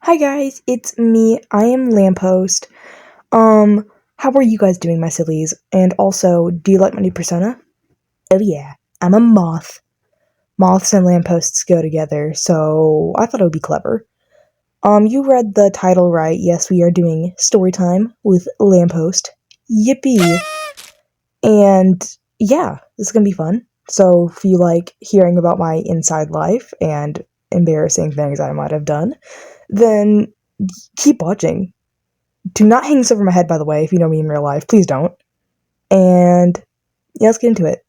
Hi guys, it's me. I am Lamppost. How are you guys doing, my sillies? And also, do you like my new persona? Oh yeah, I'm a moth. Moths and lampposts go together, so I thought it would be clever. You read the title right. Yes, we are doing Storytime with Lamppost. Yippee! And yeah, this is gonna be fun. So if you like hearing about my inside life and embarrassing things I might have done, then keep watching. Do not hang this over my head, by the way, if you know me in real life. Please don't. And yeah, let's get into it.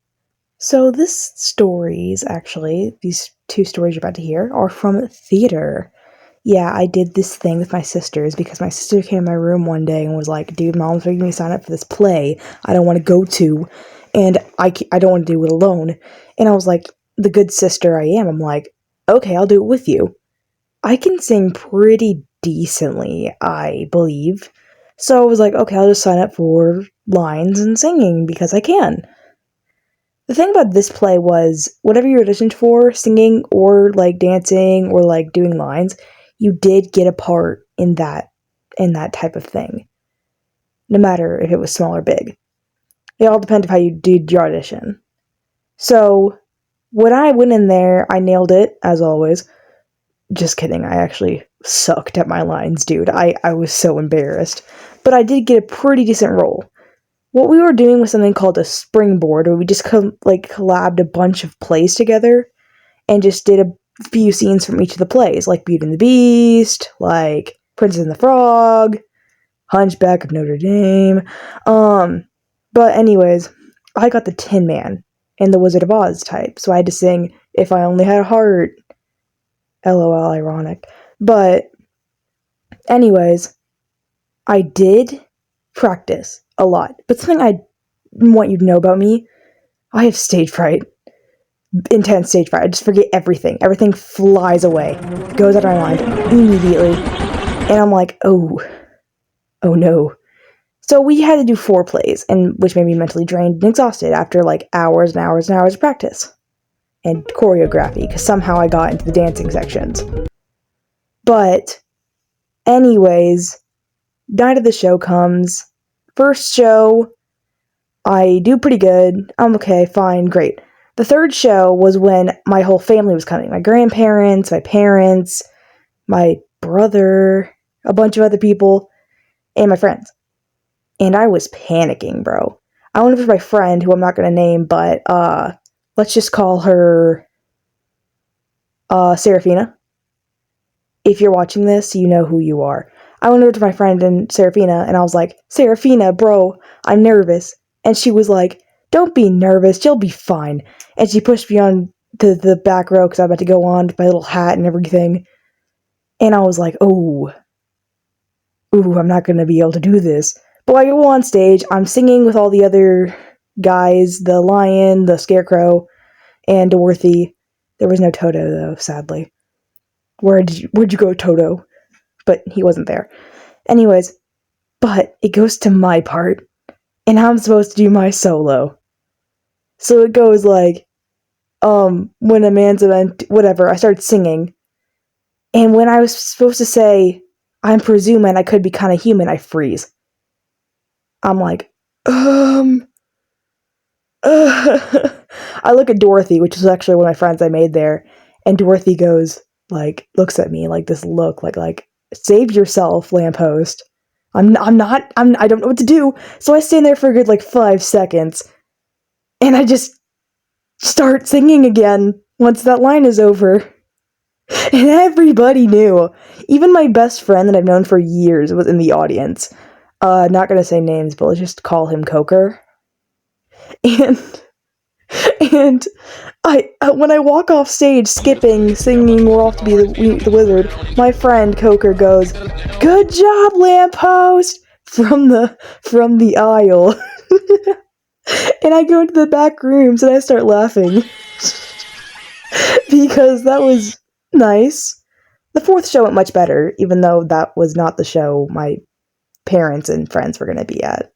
So this stories, actually, these two stories you're about to hear, are from theater. Yeah, I did this thing with my sisters because my sister came in my room one day and was like, dude, mom's making me sign up for this play I don't want to go to, and I don't want to do it alone. And I was like, the good sister I am, I'm like, okay, I'll do it with you. I can sing pretty decently, I believe. So I was like, okay, I'll just sign up for lines and singing because I can. The thing about this play was, whatever you auditioned for, singing or like dancing or like doing lines, you did get a part in that type of thing. No matter if it was small or big. It all depended how you did your audition. So when I went in there, I nailed it, as always. Just kidding, I actually sucked at my lines, dude. I was so embarrassed. But I did get a pretty decent role. What we were doing was something called a springboard, where we just collabed a bunch of plays together and just did a few scenes from each of the plays, like Beauty and the Beast, like Princess and the Frog, Hunchback of Notre Dame. But anyways, I got the Tin Man and the Wizard of Oz type, so I had to sing If I Only Had a Heart. LOL, ironic. But anyways, I did practice a lot. But something I want you to know about me, I have stage fright. Intense stage fright. I just forget everything. Everything flies away. Goes out of my mind immediately. And I'm like, oh no. So we had to do 4 plays, and which made me mentally drained and exhausted after like hours and hours and hours of practice. And choreography, because somehow I got into the dancing sections. But anyways, night of the show comes. First show, I do pretty good. I'm okay, fine, great. The third show was when my whole family was coming. My grandparents, my parents, my brother, a bunch of other people, and my friends. And I was panicking, bro. I went up to my friend, who I'm not going to name, but let's just call her Serafina. If you're watching this, you know who you are. I went over to my friend and Serafina, and I was like, Serafina, bro, I'm nervous. And she was like, don't be nervous, you'll be fine. And she pushed me on to the back row because I was about to go on with my little hat and everything. And I was like, ooh, I'm not going to be able to do this. But when I go on stage, I'm singing with all the other guys, the lion, the scarecrow, and Dorothy. There was no Toto, though, sadly. Where'd you go, Toto? But he wasn't there. Anyways, but it goes to my part, and I'm supposed to do my solo. So it goes like, when a man's event, whatever, I started singing, and when I was supposed to say, I'm presuming I could be kind of human, I freeze. I'm like, I look at Dorothy, which is actually one of my friends I made there, and Dorothy goes, like, looks at me like this look, like, save yourself, Lamppost. I don't know what to do. So I stand there for a good, 5 seconds, and I just start singing again once that line is over. And everybody knew. Even my best friend that I've known for years was in the audience. Not gonna say names, but let's just call him Coker. And I when I walk off stage, skipping, singing "We're Off to Be the Wizard," my friend Coker goes, "Good job, Lamppost!" from the aisle. And I go into the back rooms and I start laughing because that was nice. The 4th show went much better, even though that was not the show my parents and friends were going to be at.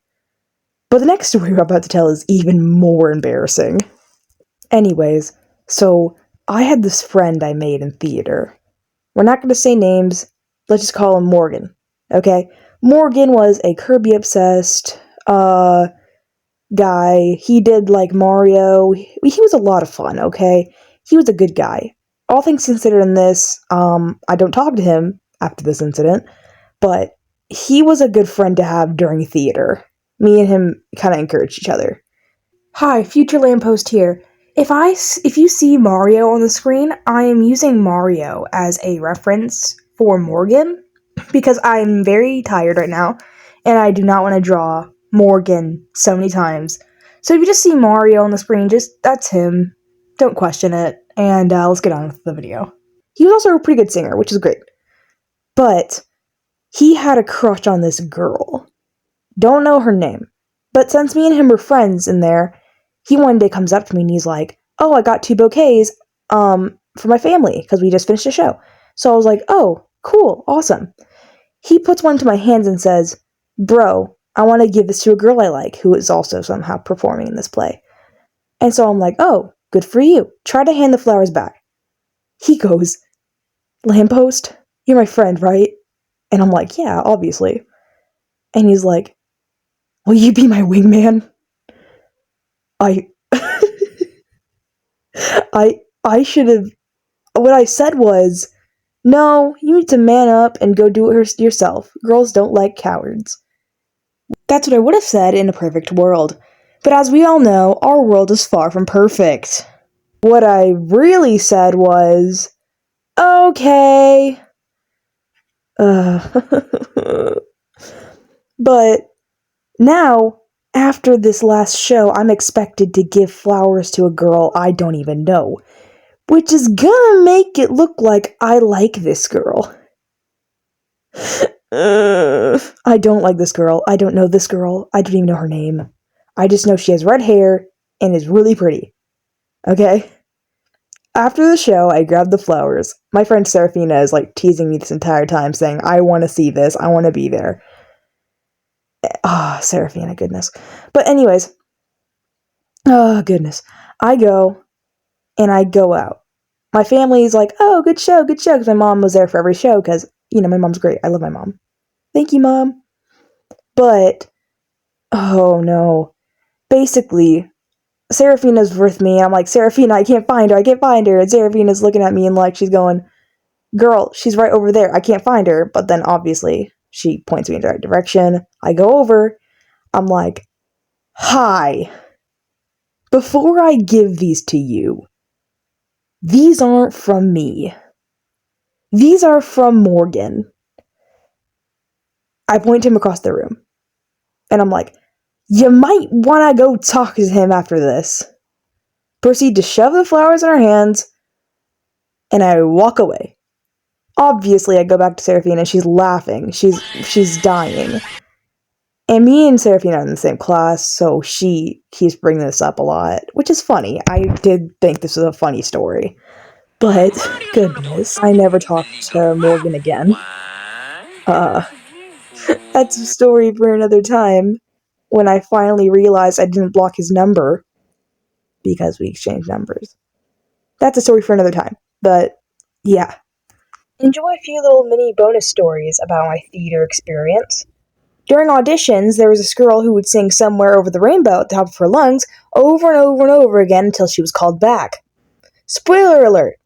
But the next story we're about to tell is even more embarrassing. Anyways, so I had this friend I made in theater. We're not going to say names. let's just call him Morgan, okay? Morgan was a Kirby-obsessed, guy. He did, like, Mario. He was a lot of fun, okay? He was a good guy. All things considered in this, I don't talk to him after this incident, but he was a good friend to have during theater. Me and him kind of encouraged each other. Hi, future Lamppost here. If you see Mario on the screen, I am using Mario as a reference for Morgan because I'm very tired right now and I do not want to draw Morgan so many times. So if you just see Mario on the screen, that's him. Don't question it. And let's get on with the video. He was also a pretty good singer, which is great. But he had a crush on this girl. Don't know her name. But since me and him were friends in there, he one day comes up to me and he's like, oh, I got 2 bouquets for my family because we just finished a show. So I was like, oh, cool, awesome. He puts one into my hands and says, bro, I want to give this to a girl I like who is also somehow performing in this play. And so I'm like, oh, good for you. Try to hand the flowers back. He goes, Lamppost, you're my friend, right? And I'm like, yeah, obviously. And he's like, will you be my wingman? I should have, what I said was, no, you need to man up and go do it yourself. Girls don't like cowards. That's what I would have said in a perfect world. But as we all know, our world is far from perfect. What I really said was, okay. But now, after this last show, I'm expected to give flowers to a girl I don't even know, which is gonna make it look like I like this girl. I don't like this girl. I don't know this girl. I don't even know her name. I just know she has red hair and is really pretty. Okay? After the show, I grabbed the flowers. My friend Serafina is, like, teasing me this entire time, saying, I want to see this. I want to be there. Ah, oh, Serafina, goodness. But anyways, oh, goodness. I go, and I go out. My family's like, oh, good show, because my mom was there for every show, because, my mom's great. I love my mom. Thank you, Mom. But, oh, no. Basically, Serafina's with me. I'm like, Serafina, I can't find her. And Serafina's looking at me and, like, she's going, girl, she's right over there. I can't find her. But then, obviously, she points me in the right direction. I go over. I'm like, hi. Before I give these to you, these aren't from me. These are from Morgan. I point him across the room. And I'm like, you might want to go talk to him after this. Proceed to shove the flowers in her hands. And I walk away. Obviously, I go back to Serafina and she's laughing. She's dying. And me and Serafina are in the same class, so she keeps bringing this up a lot, which is funny. I did think this was a funny story. But, goodness, I never talked to Morgan again. That's a story for another time, when I finally realized I didn't block his number, because we exchanged numbers. That's a story for another time, but, yeah. Enjoy a few little mini bonus stories about my theater experience. During auditions, there was this girl who would sing Somewhere Over the Rainbow at the top of her lungs over and over and over again until she was called back. Spoiler alert!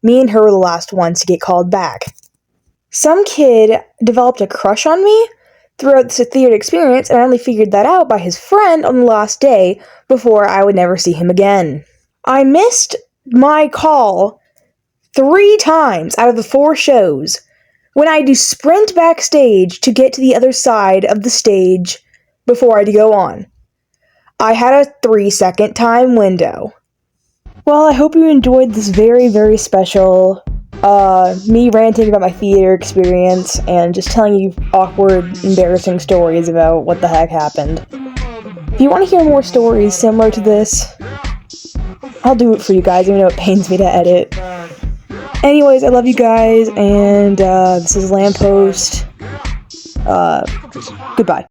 Me and her were the last ones to get called back. Some kid developed a crush on me throughout the theater experience, and I only figured that out by his friend on the last day before I would never see him again. I missed my call 3 times out of the 4 shows when I had to sprint backstage to get to the other side of the stage before I had to go on. I had a 3-second time window. Well, I hope you enjoyed this very, very special, me ranting about my theater experience and just telling you awkward, embarrassing stories about what the heck happened. If you want to hear more stories similar to this, I'll do it for you guys, even though it pains me to edit. Anyways, I love you guys, and this is Lamppost. Goodbye.